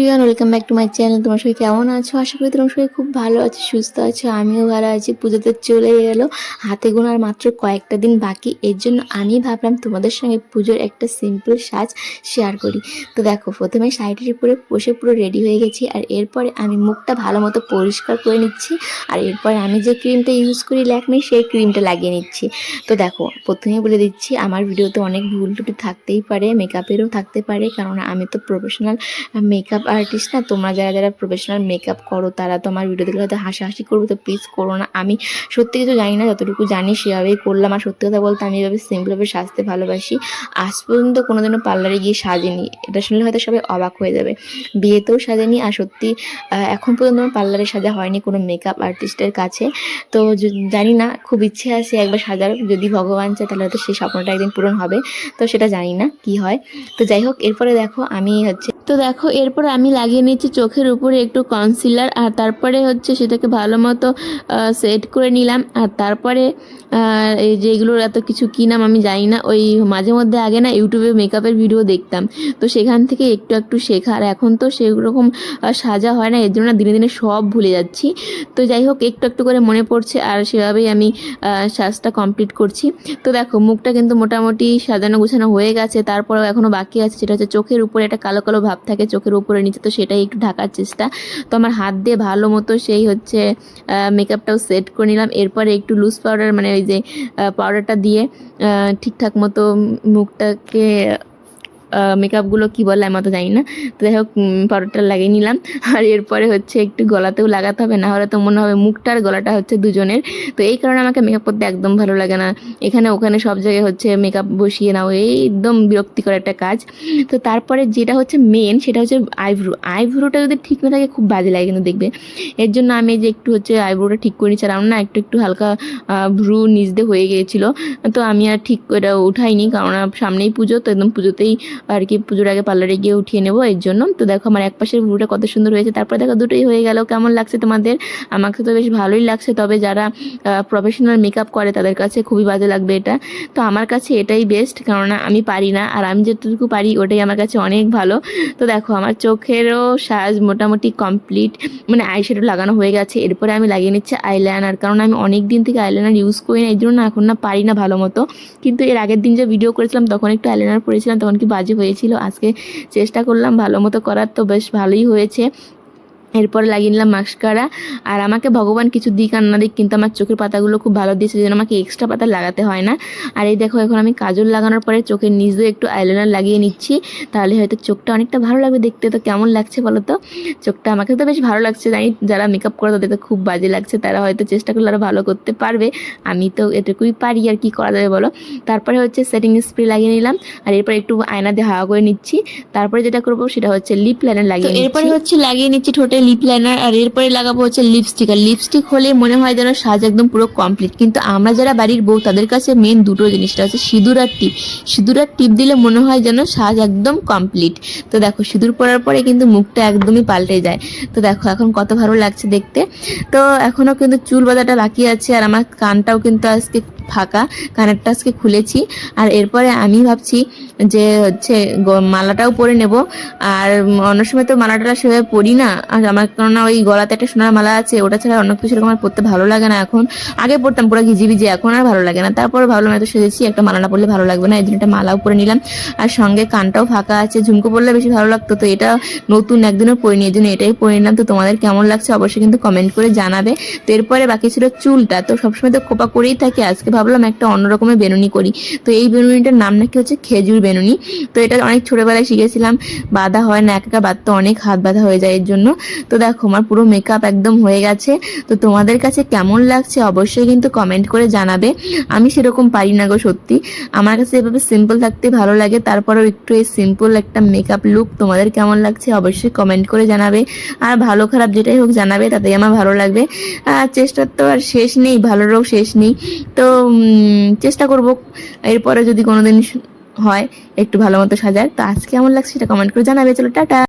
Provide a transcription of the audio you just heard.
Everyone, welcome back to my channel. তোমার সবাই কেমন আছো? আশা করি তোমার সবাই খুব ভালো আছো, সুস্থ আছো। আমিও ভালো আছি। পুজোতে চলে গেলো, হাতে গোনার মাত্র কয়েকটা দিন বাকি। এর জন্য আমি ভাবলাম তোমাদের সঙ্গে পুজোর একটা সিম্পল সাজ শেয়ার করি। তো দেখো, প্রথমে শাড়িটির উপরে বসে পুরো রেডি হয়ে গেছি। আর এরপরে আমি মুখটা ভালো মতো পরিষ্কার করে নিচ্ছি। আর এরপরে আমি যে ক্রিমটা ইউজ করি ল্যাকমে, সেই ক্রিমটা লাগিয়ে নিচ্ছি। তো দেখো, প্রথমে বলে দিচ্ছি, আমার ভিডিওতে অনেক ভুল টুটি থাকতেই পারে, মেকআপেরও থাকতে পারে, কারণ আমি তো প্রফেশনাল মেকআপ আর্টিস্ট না। তোমরা যারা যারা প্রফেশনাল মেকআপ করো তারা তো আমার ভিডিও দেখলে হয়তো হাসাহাসি করবো, তো প্লিজ করো না। আমি সত্যি কিছু জানি না, যতটুকু জানি সেভাবেই করলাম। আর সত্যি কথা বলতে আমি এভাবে সিম্পলভাবে সাজতে ভালোবাসি। আজ পর্যন্ত কোনোদিনও পার্লারে গিয়ে সাজিনি। এটা শুনলে হয়তো সবাই অবাক হয়ে যাবে। বিয়েতেও সাজেনি, আর সত্যি এখন পর্যন্ত আমার পার্লারে সাজা হয়নি কোনো মেকআপ আর্টিস্টের কাছে। তো জানি না, খুব ইচ্ছে আছে একবার সাজার। যদি ভগবান চায় তাহলে হয়তো সেই স্বপ্নটা একদিন পূরণ হবে। তো সেটা জানি না কি হয়। তো যাই হোক, এরপরে দেখো আমি দেখো এরপর আমি লাগিয়ে নিচ্ছি চোখের উপরে একটু কনসিলার। আর তারপরে সেটাকে ভালো মতো সেট করে নিলাম। আর তারপরে এই যেগুলোর এত কিছু কী নাম আমি জানি না, ওই মাঝে মধ্যে আগে না ইউটিউবে মেকআপের ভিডিও দেখতাম, তো সেখান থেকে একটু একটু শেখা। আর এখন তো সেরকম সাজা হয় না, এর জন্য দিনে দিনে সব ভুলে যাচ্ছি। তো যাই হোক, একটু একটু করে মনে পড়ছে, আর সেভাবেই আমি সাজটা কমপ্লিট করছি। তো দেখো, মুখটা কিন্তু মোটামুটি সাজানো গোছানো হয়ে গেছে। তারপরেও এখনও বাকি আছে, সেটা হচ্ছে চোখের উপরে একটা কালো কালো ভাব থাকে চোখের উপরে নিচে, তো সেটাই একটু ঢাকার চেষ্টা। তো আমার হাত দিয়ে ভালো মতো সেই মেকআপটাও সেট করে নিলাম। এরপরে একটু লুজ পাউডার, মানে ওই যে পাউডারটা দিয়ে ঠিকঠাক মতো মুখটাকে মেকআপগুলো কী বলে আমি তো জানি না। তো যাই হোক, পাউডারটা লাগিয়ে নিলাম। আর এরপরে একটু গলাতেও লাগাতে হবে, না হলে তো মনে হবে মুখটা আর গলাটা দুজনের। তো এই কারণে আমাকে মেকআপ করতে একদম ভালো লাগে না। এখানে ওখানে সব জায়গায় মেকআপ বসিয়ে নাও, এই একদম বিরক্তিকর একটা কাজ। তো তারপরে যেটা মেন, সেটা আইব্রোটা যদি ঠিক না থাকে খুব বাজে লাগে কিন্তু দেখবে। এর জন্য আমি যে একটু আইব্রোটা ঠিক করে নিচ্ছি। আর আমার না একটু একটু হালকা ভ্রু নিচ দিয়ে হয়ে গিয়েছিলো, তো আমি আর ঠিক করে উঠাইনি, কারণ সামনেই পুজো, তো একদম পুজোতেই আর কি, পুজোর আগে পার্লারে গিয়ে উঠিয়ে নেবো এর জন্য। তো দেখো, আমার এক পাশের ভ্রুটা কত সুন্দর হয়েছে। তারপরে দেখো দুটোই হয়ে গেল। কেমন লাগছে তোমাদের? আমাকে তো বেশ ভালোই লাগছে, তবে যারা প্রফেশনাল মেকআপ করে তাদের কাছে খুবই বাজে লাগবে এটা। তো আমার কাছে এটাই বেস্ট, কেননা আমি পারি না, আর আমি যেটুকু পারি ওটাই আমার কাছে অনেক ভালো। তো দেখো, আমার চোখেরও সাজ মোটামুটি কমপ্লিট, মানে আইশ্যাডো লাগানো হয়ে গেছে। এরপরে আমি লাগিয়ে নিচ্ছি আইলাইনার, কারণ আমি অনেক দিন থেকে আইলাইনার ইউজ করি না, এই জন্য এখন না পারি না ভালো মতো। কিন্তু এর আগের দিন যে ভিডিও করেছিলাম তখন একটু আইলাইনার পরেছিলাম, তখন কি বাজে হয়েছিল। আজকে চেষ্টা করলাম ভালো মতো করার, তো বেশ ভালোই হয়েছে। এরপরে লাগিয়ে নিলাম মাস্কারা। আর আমাকে ভগবান কিছু দিক আর না দিক, কিন্তু আমার চোখের পাতাগুলো খুব ভালো দিয়েছে, যেন আমাকে এক্সট্রা পাতা লাগাতে হয় না। আর এই দেখো, এখন আমি কাজল লাগানোর পরে চোখের নিচ দিয়ে একটু আইলাইনার লাগিয়ে নিচ্ছি, তাহলে হয়তো চোখটা অনেকটা ভালো লাগবে দেখতে। তো কেমন লাগছে বলো তো চোখটা? আমাকে তো বেশ ভালো লাগছে, জানি যারা মেকআপ করে তাদের তো খুব বাজে লাগছে, তারা হয়তো চেষ্টা করলে আরও ভালো করতে পারবে। আমি তো এটুকুই পারি, আর কি করা যাবে বলো। তারপরে সেটিং স্প্রে লাগিয়ে নিলাম। আর এরপর একটু আয়না দিয়ে হাওয়া করে নিচ্ছি। তারপরে যেটা করবো সেটা লিপ লাইনার লাগিয়ে নিচ্ছি। এরপরে লাগিয়ে নিচ্ছি ঠোঁটে লিপ লাইনার। আর এরপরে লাগাবো লিপস্টিক। আর লিপস্টিক হলে মনে হয় যেন সাজ একদম পুরো কমপ্লিট। কিন্তু আমরা যারা বাড়ির বউ তাদের কাছে মেন দুটো জিনিসটা সিঁদুর আর টিপ। সিঁদুর আর টিপ দিলে মনে হয় যেন সাজ একদম কমপ্লিট। তো দেখো, সিঁদুর পরার পরে কিন্তু মুখটা একদমই পাল্টে যায়। তো দেখো এখন কত ভালো লাগছে দেখতে। তো এখনও কিন্তু চুল বাঁধাটা বাকি আছে, আর আমার কানটাও কিন্তু আজকে ফাঁকা, কানেরটা আজকে খুলেছি। আর এরপরে আমি ভাবছি যে মালাটাও পরে নেব। আর অন্য সময় তো মালাটা সেভাবে পরি না, আর আমার কেননা ওই গলাতে একটা সোনার মালা আছে, ওটা ছাড়া অন্য কিছু সেরকম আমার পরতে ভালো লাগে না এখন। আগে পরতাম পুরো ঘিজিবিজি, এখন আর ভালো লাগে না। তারপরে ভাবলাম এত সেজেছি, একটা মালা না পরলে ভালো লাগবে না, এই জন্য একটা মালাও পরে নিলাম। আর সঙ্গে কানটাও ফাঁকা আছে, ঝুমকো পরলে বেশি ভালো লাগতো, তো এটা নতুন একদিনও পরিনি, এই জন্য এটাই পরে নিলাম। তো তোমাদের কেমন লাগছে অবশ্যই কিন্তু কমেন্ট করে জানাবে। তো এরপরে বাকি ছিল চুলটা। তো সবসময় তো খোপা করেই থাকি, আজকে ভাবলাম একটা অন্য রকমের বেনুনি করি। তো এই বেনুনিটার নাম নাকি খেজুর বেনুনি। তো এটা অনেক ছোটবেলায় শিখেছিলাম, বাঁধা হয় না, একা বাঁধতে অনেক হাত বাঁধা হয়ে যায় এর জন্য। তো দেখো, আমার পুরো মেকআপ একদম হয়ে গেছে। তো তোমাদের কাছে কেমন লাগছে অবশ্যই কিন্তু কমেন্ট করে জানাবে। আমি সেরকম পারি না গো সত্যি, আমার কাছে এভাবে সিম্পল থাকতে ভালো লাগে। তারপরেও একটু এই সিম্পল একটা মেকআপ লুক তোমাদের কেমন লাগছে অবশ্যই কমেন্ট করে জানাবে। আর ভালো খারাপ যেটাই হোক জানাবে, তাতেই আমার ভালো লাগবে। চেষ্টার তো আর শেষ নেই, ভালোরও শেষ নেই। তো চেষ্টা করব এরপরে যদি কোনোদিন হয় একটু ভালো মতো সাজার। তো আজকে কেমন লাগছে সেটা কমেন্ট করে জানাবে। চলো টাটা।